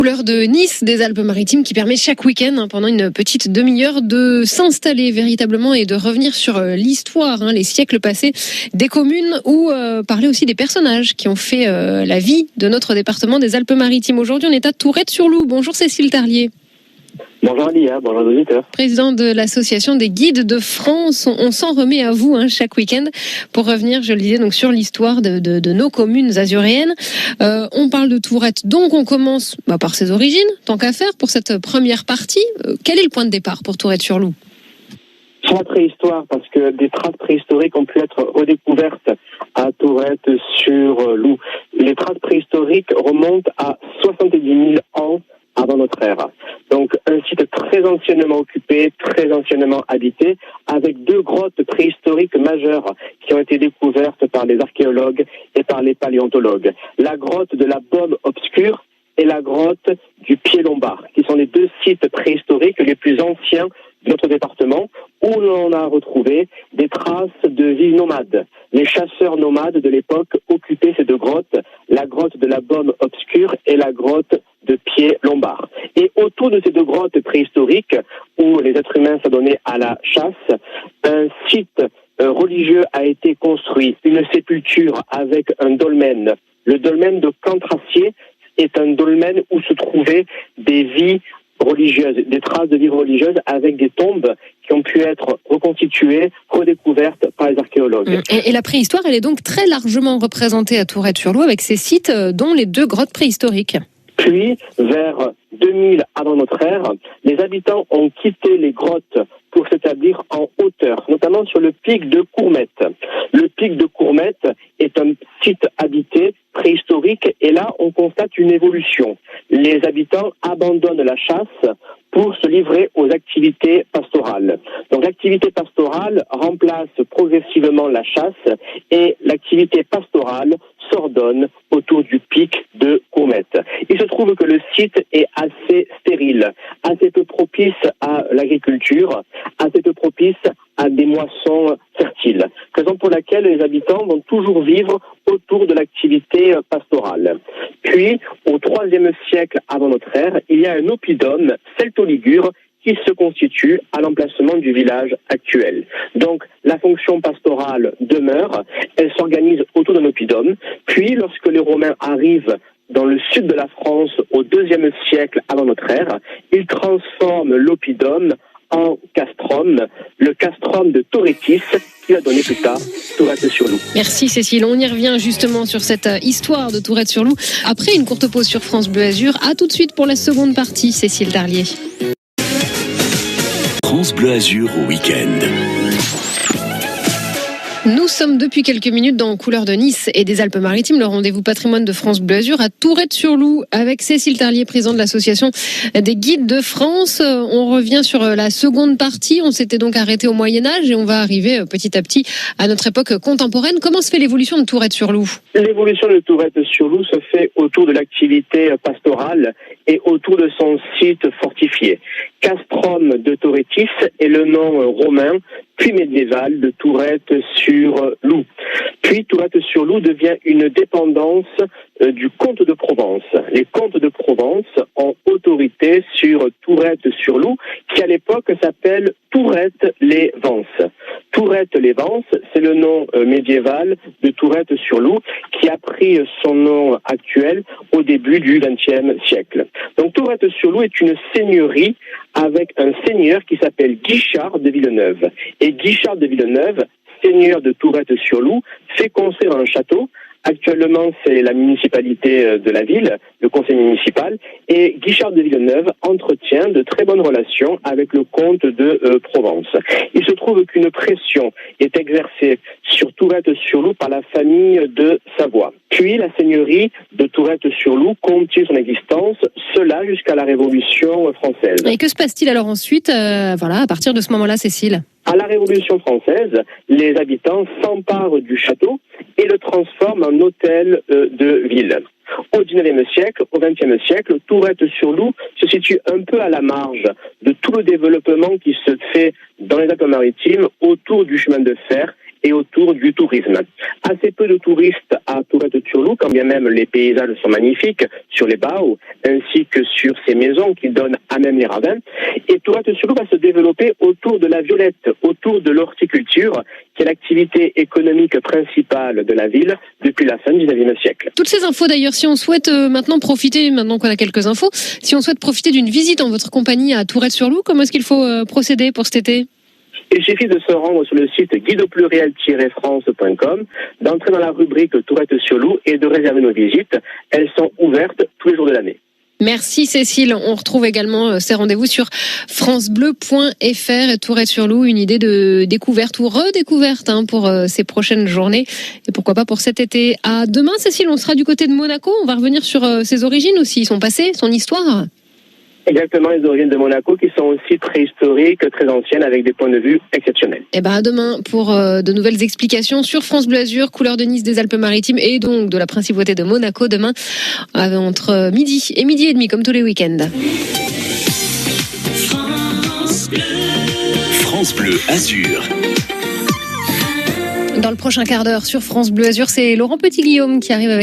Couleur de Nice des Alpes-Maritimes qui permet chaque week-end, pendant une petite demi-heure, de s'installer véritablement et de revenir sur l'histoire, les siècles passés des communes ou parler aussi des personnages qui ont fait la vie de notre département des Alpes-Maritimes. Aujourd'hui, on est à Tourette-sur-Loup. Bonjour Cécile Tarlier. Bonjour Alia, bonjour aux auditeurs. Président de l'association des guides de France, on s'en remet à vous chaque week-end pour revenir, je le disais, donc sur l'histoire de nos communes azuréennes. On parle de Tourette, donc on commence par ses origines, tant qu'à faire, pour cette première partie. Quel est le point de départ pour Tourette-sur-Loup ? Sur la préhistoire, parce que des traces préhistoriques ont pu être redécouvertes à Tourette-sur-Loup. Les traces préhistoriques remontent à 70 000 ans avant notre ère. Donc un site très anciennement occupé, très anciennement habité, avec deux grottes préhistoriques majeures qui ont été découvertes par les archéologues et par les paléontologues. La grotte de la Baume obscure et la grotte du Pied Lombard, qui sont les deux sites préhistoriques les plus anciens de notre département, où l'on a retrouvé des traces de vie nomade. Les chasseurs nomades de l'époque occupaient ces deux grottes, la grotte de la Baume obscure et la grotte de Pied Lombard. Et autour de ces deux grottes préhistoriques, où les êtres humains s'adonnaient à la chasse, un site religieux a été construit, une sépulture avec un dolmen. Le dolmen de Cantracier est un dolmen où se trouvaient des vies religieuses, des traces de vie religieuses avec des tombes qui ont pu être reconstituées, redécouvertes par les archéologues. Et la préhistoire, elle est donc très largement représentée à Tourette-sur-Loup avec ces sites, dont les deux grottes préhistoriques. Puis, vers 2000 avant notre ère, les habitants ont quitté les grottes pour s'établir en hauteur, notamment sur le pic de Courmette. Le pic de Courmette est un site habité préhistorique et là, on constate une évolution. Les habitants abandonnent la chasse pour se livrer aux activités pastorales. Donc l'activité pastorale remplace progressivement la chasse et l'activité pastorale s'ordonne autour du pic de Courmette. Il se trouve que le site est assez stérile, assez peu propice à l'agriculture, assez peu propice à des moissons fertiles. Raison pour laquelle les habitants vont toujours vivre autour de l'activité pastorale. Puis, au IIIe siècle avant notre ère, il y a un oppidum celto-ligure qui se constitue à l'emplacement du village actuel. Donc, la fonction pastorale demeure, elle s'organise autour d'un oppidum. Puis, lorsque les Romains arrivent dans le sud de la France au IIe siècle avant notre ère, ils transforment l'oppidum en castrum, le castrum de Torettis, qui a donné plus tard Tourette-sur-Loup. Merci Cécile, on y revient justement sur cette histoire de Tourette-sur-Loup. Après une courte pause sur France Bleu Azur, à tout de suite pour la seconde partie, Cécile Tarlier. France Bleu Azur au week-end. Nous sommes depuis quelques minutes dans Couleur de Nice et des Alpes-Maritimes, le rendez-vous patrimoine de France Bleu Azur à Tourette-sur-Loup avec Cécile Tarlier, présidente de l'association des guides de France. On revient sur la seconde partie. On s'était donc arrêté au Moyen-Âge et on va arriver petit à petit à notre époque contemporaine. Comment se fait l'évolution de Tourette-sur-Loup ? L'évolution de Tourette-sur-Loup se fait autour de l'activité pastorale et autour de son site fortifié. Castrum de Torettis est le nom romain puis médiéval de Tourette-sur-Loup. Puis Tourette-sur-Loup devient une dépendance du comte de Provence. Les comtes de Provence ont autorité sur Tourette-sur-Loup, qui à l'époque s'appelle Tourette-les-Vence. Tourette-les-Vence, c'est le nom médiéval de Tourette-sur-Loup, qui a pris son nom actuel au début du XXe siècle. Donc Tourette-sur-Loup est une seigneurie avec un seigneur qui s'appelle Guichard de Villeneuve. Et Guichard de Villeneuve, seigneur de Tourette-sur-Loup, fait construire un château. Actuellement, c'est la municipalité de la ville, le conseil municipal, et Guichard de Villeneuve entretient de très bonnes relations avec le comte de Provence. Il se trouve qu'une pression est exercée sur Tourette-sur-Loup par la famille de Savoie. Puis la seigneurie de Tourette-sur-Loup continue son existence, cela jusqu'à la Révolution française. Et que se passe-t-il alors ensuite, à partir de ce moment-là, Cécile ? À la Révolution française, les habitants s'emparent du château et le transforment en hôtel de ville. Au XIXe siècle, au XXe siècle, Tourette-sur-Loup se situe un peu à la marge de tout le développement qui se fait dans les Alpes-Maritimes autour du chemin de fer et autour du tourisme. Assez peu de touristes à Tourette-sur-Loup, quand bien même les paysages sont magnifiques sur les baos, ainsi que sur ces maisons qui donnent à même les ravins. Et Tourette-sur-Loup va se développer autour de la violette, autour de l'horticulture, qui est l'activité économique principale de la ville depuis la fin du XIXe siècle. Toutes ces infos d'ailleurs, si on souhaite maintenant qu'on a quelques infos, si on souhaite profiter d'une visite en votre compagnie à Tourette-sur-Loup, comment est-ce qu'il faut procéder pour cet été ? Il suffit de se rendre sur le site guideaupluriel-france.com, d'entrer dans la rubrique Tourette-sur-Loup et de réserver nos visites. Elles sont ouvertes tous les jours de l'année. Merci Cécile. On retrouve également ces rendez-vous sur francebleu.fr et Tourette-sur-Loup, une idée de découverte ou redécouverte pour ces prochaines journées et pourquoi pas pour cet été. À demain Cécile, on sera du côté de Monaco. On va revenir sur ses origines aussi, son passé, son histoire. Exactement, les origines de Monaco qui sont aussi très historiques, très anciennes, avec des points de vue exceptionnels. Et à demain pour de nouvelles explications sur France Bleu Azur, couleur de Nice des Alpes-Maritimes et donc de la principauté de Monaco demain entre midi et demi comme tous les week-ends. France Bleu Azur. Dans le prochain quart d'heure sur France Bleu Azur, c'est Laurent Petit-Guillaume qui arrive avec